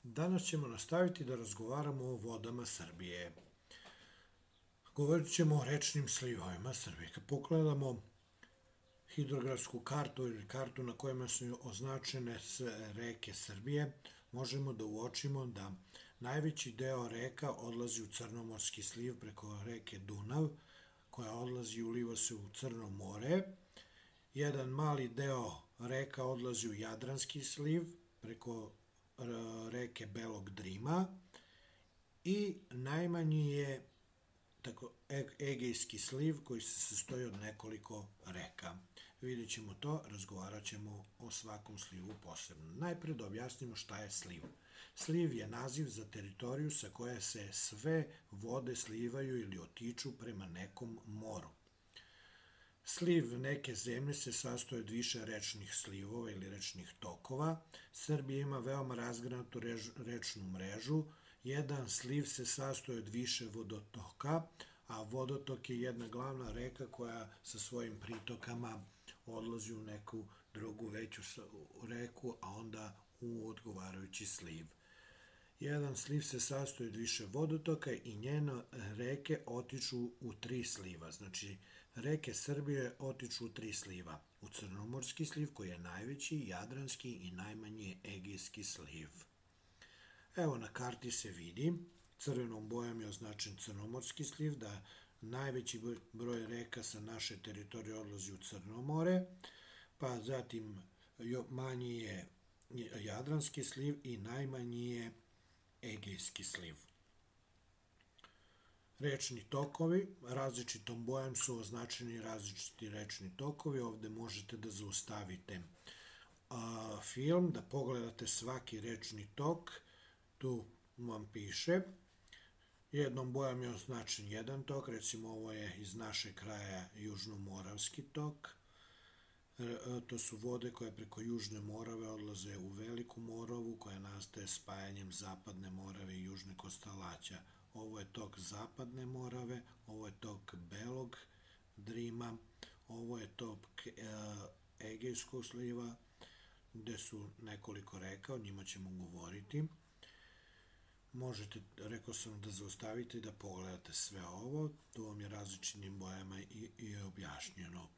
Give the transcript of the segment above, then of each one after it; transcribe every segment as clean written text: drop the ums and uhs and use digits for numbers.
Danas ćemo nastaviti da razgovaramo o vodama Srbije. Govorit ćemo o rečnim slivovima Srbije. Kad pogledamo hidrografsku kartu ili kartu na kojima su označene reke Srbije, možemo da uočimo da najveći deo reka odlazi u Crnomorski sliv preko reke Dunav, koja odlazi i uliva se u Crno more. Jedan mali deo reka odlazi u Jadranski sliv preko reke Belog Drima i najmanji je Egejski sliv koji se sastoji od nekoliko reka. Vidjet ćemo to, razgovarat ćemo o svakom slivu posebno. Najpre da objasnimo šta je sliv. Sliv je naziv za teritoriju sa koje se sve vode slivaju ili otiču prema nekom moru. Sliv neke zemlje se sastoji od više rečnih slivova ili rečnih tokova. Srbija ima veoma razgranatu rečnu mrežu. Jedan sliv se sastoji od više vodotoka, a vodotok je jedna glavna reka koja sa svojim pritokama odlazi u neku drugu veću reku, a onda u odgovarajući sliv. Jedan sliv se sastoji od više vodotoka i njene reke otiču u 3 sliva. Znači, reke Srbije otiču u 3 sliva. U Crnomorski sliv koji je najveći, Jadranski i najmanji Egejski sliv. Evo na karti se vidi, crvenom bojom je označen Crnomorski sliv, da najveći broj reka sa naše teritorije odlazi u Crno more, pa zatim manji je Jadranski sliv i najmanji je Egejski sliv. Rečni tokovi, različitom bojom su označeni različiti rečni tokovi. Ovde možete da zaustavite film, da pogledate svaki rečni tok. Tu vam piše. Jednom bojom je označen jedan tok, recimo ovo je iz naše kraja Južnomoravski tok. To su vode koje preko Južne Morave odlaze u Veliku Moravu, koja nastaje spajanjem Zapadne Morave i Južne Kostalaća. Ovo je tok Zapadne Morave, ovo je tok Belog Drima, ovo je tok Egejskog sliva, gde su nekoliko reka, o njima ćemo govoriti. Možete, rekao sam, da zaustavite i da pogledate sve ovo, tu vam je različitim bojama i objašnjeno.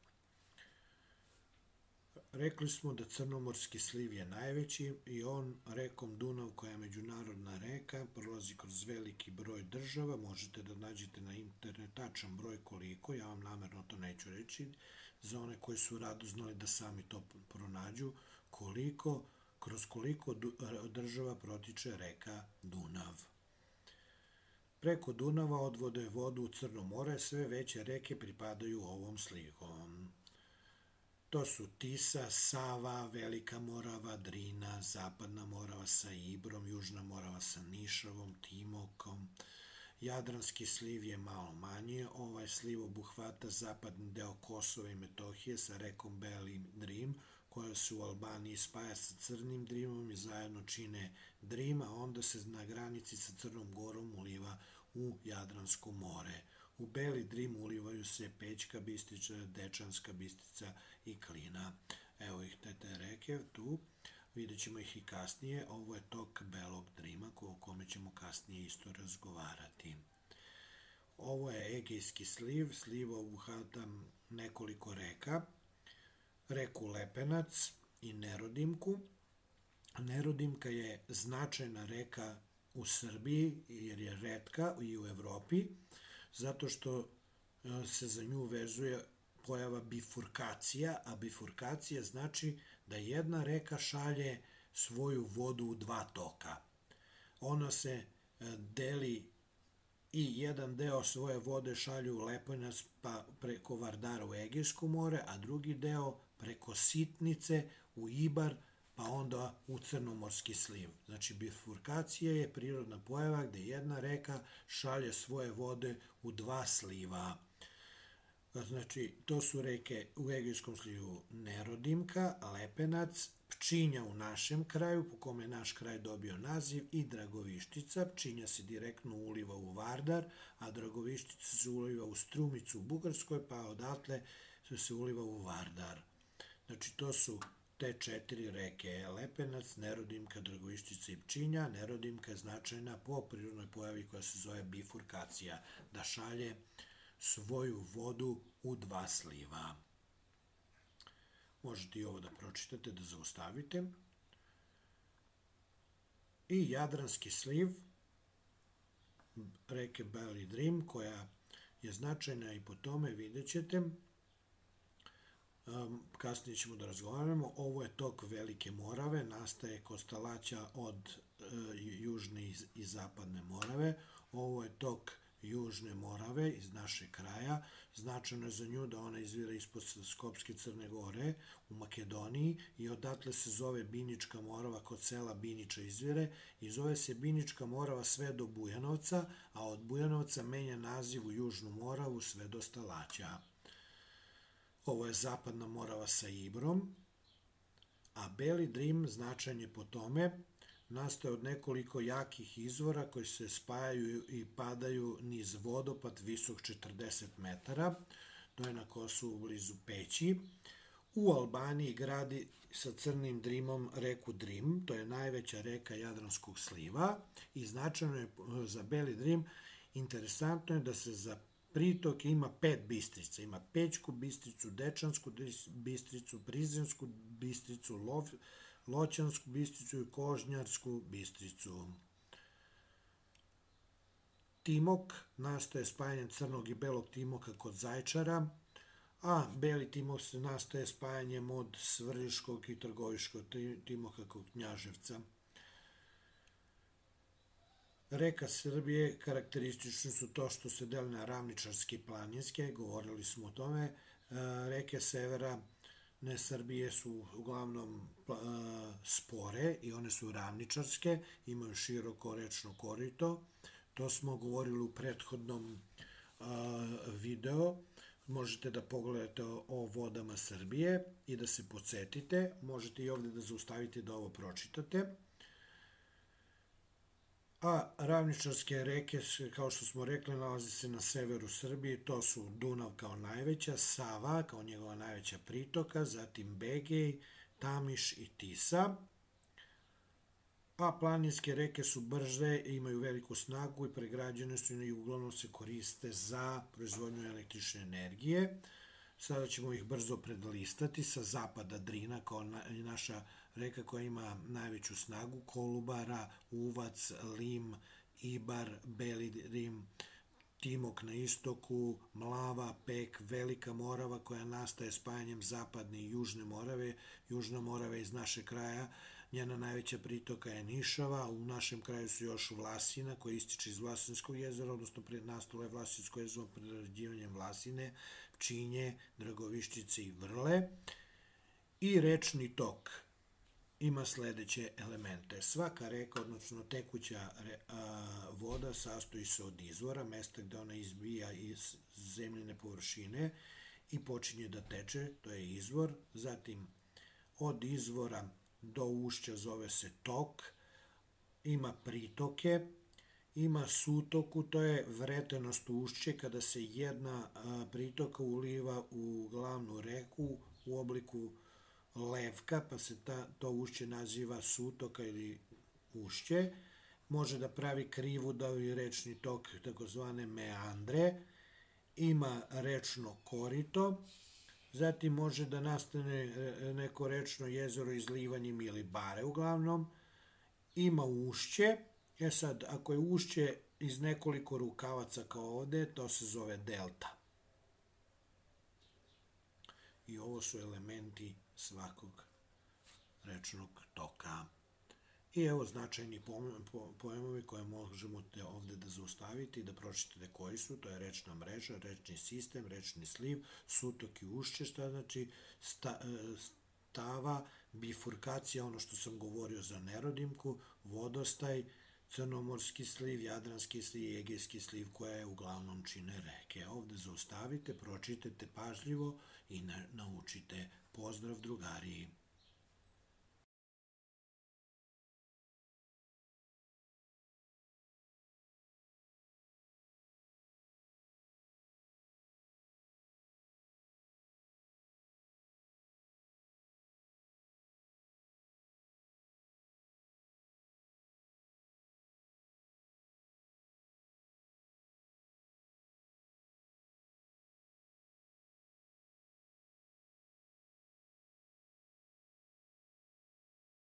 Rekli smo da Crnomorski sliv je najveći i on rekom Dunav, koja je međunarodna reka, prolazi kroz veliki broj država. Možete da nađete na internet tačan broj koliko, ja vam namerno to neću reći, za one koji su radoznali da sami to pronađu, kroz koliko država protiče reka Dunav. Preko Dunava odvode vodu u Crno more, sve veće reke pripadaju ovom slivom. To su Tisa, Sava, Velika Morava, Drina, Zapadna Morava sa Ibrom, Južna Morava sa Nišavom, Timokom. Jadranski sliv je malo manji, ovaj sliv obuhvata zapadni deo Kosova i Metohije sa rekom Beli Drim, koja se u Albaniji spaja sa Crnim Drimom i zajedno čine Drim, a onda se na granici sa Crnom Gorom uliva u Jadransko more. U Beli Drim ulivaju se Pećka Bistrica, Dečanska Bistrica i Klina. Evo ih te reke tu, vidjet ćemo ih i kasnije. Ovo je tok Belog Drima, o kome ćemo kasnije isto razgovarati. Ovo je Egejski sliv, sliv obuhvata nekoliko reka, reku Lepenac i Nerodimku. Nerodimka je značajna reka u Srbiji jer je retka i u Evropi, zato što se za nju vezuje pojava bifurkacija, a bifurkacija znači da jedna reka šalje svoju vodu u 2 toka. Ona se deli i jedan deo svoje vode šalju u Lepenac pa preko Vardara u Egejsko more, a drugi deo preko Sitnice u Ibar pa onda u Crnomorski sliv. Znači, bifurkacija je prirodna pojava gde jedna reka šalje svoje vode u 2 sliva. Znači, to su reke u Egejskom slivu Nerodimka, Lepenac, Pčinja u našem kraju, po kome je naš kraj dobio naziv, i Dragovištica. Pčinja se direktno uliva u Vardar, a Dragovištica se uliva u Strumicu u Bugarskoj, pa odatle se uliva u Vardar. Znači, to su te 4 reke. Lepenac, Nerodimka, Dragoiščica i Pčinja. Nerodimka je značajna po prirodnoj pojavi koja se zove bifurkacija, da šalje svoju vodu u 2 sliva. Možete i ovo da pročitate, da zaustavite. I Jadranski sliv reke Beli Drim, koja je značajna i po tome, vidjet ćete. Kasnije ćemo da razgovaramo. Ovo je tok Velike Morave, nastaje kod Stalaća od južne i zapadne Morave. Ovo je tok Južne Morave iz našeg kraja. Značajno je za nju da ona izvira ispod Skopske Crne Gore u Makedoniji i odatle se zove Binička Morava, kod sela Biniča izvire, i zove se Binička Morava sve do Bujanovca, a od Bujanovca menja naziv u Južnu Moravu sve do Stalaća. Ovo je zapadna Morava sa Ibrom, a Beli Drim značajan je po tome, nastaje od nekoliko jakih izvora koji se spajaju i padaju niz vodopad visok 40 metara, to je na Kosovu blizu Peći. U Albaniji gradi sa Crnim Drimom reku Drim, to je najveća reka Jadranskog sliva, i značajno je za Beli Drim, interesantno je da se za pritok ima 5 bistrica. Ima Pećku bistricu, Dečansku bistricu, Prizrensku bistricu, Loćansku bistricu i Kožnjarsku bistricu. Timok nastaje spajanjem Crnog i Belog Timoka kod Zaječara, a Beli Timok nastaje spajanjem od Svrljiškog i Trgoviškog Timoka kod Knjaževca. Reka Srbije karakteristični su to što se dele na ravničarske i planinske, govorili smo o tome. Reke severa Srbije su uglavnom spore i one su ravničarske, imaju široko rečno korito. To smo govorili u prethodnom videu. Možete da pogledate o vodama Srbije i da se podsjetite. Možete i ovde da zaustavite da ovo pročitate. A ravničarske reke, kao što smo rekli, nalaze se na severu Srbije. To su Dunav kao najveća, Sava kao njegova najveća pritoka, zatim Begej, Tamiš i Tisa. A planinske reke su brže, imaju veliku snagu i pregrađene su i uglavnom se koriste za proizvodnju električne energije. Sada ćemo ih brzo predlistati. Sa zapada Drina kao naša reka koja ima najveću snagu, Kolubara, Uvac, Lim, Ibar, Beli Drim, Timok na istoku, Mlava, Pek, Velika Morava koja nastaje spajanjem zapadne i južne Morave. Južna Morava iz našeg kraja, njena najveća pritoka je Nišava, u našem kraju su još Vlasina koja ističe iz Vlasinskog jezera, odnosno nastalo je Vlasinsko jezero prerađivanjem Vlasine, Pčinje, Dragoviščice i Vrle. I rečni tok ima sledeće elemente. Svaka reka, odnosno tekuća voda, sastoji se od izvora, mesta gde ona izbija iz zemljine površine i počinje da teče, to je izvor. Zatim od izvora do ušća zove se tok, ima pritoke, ima sutoku, to je vretenost ušće kada se jedna pritoka uliva u glavnu reku u obliku levka, pa se to ušće naziva sutoka ili ušće. Može da pravi krivudav i rečni tok, takozvane meandre. Ima rečno korito. Zatim može da nastane neko rečno jezero izlivanjem ili bare uglavnom. Ima ušće. Sad, ako je ušće iz nekoliko rukavaca kao ovde, to se zove delta. I ovo su elementi svakog rečnog toka. I evo značajni pojmovi koje možemo ovde da zaustavite i da pročitate koji su. To je rečna mreža, rečni sistem, rečni sliv, sutok i ušće, šta znači stava, bifurkacija, ono što sam govorio za Nerodimku, vodostaj, Crnomorski sliv, Jadranski sliv i Egejski sliv koje uglavnom čine reke. Ovde zaustavite, pročitajte pažljivo i naučite. Pozdrav drugari!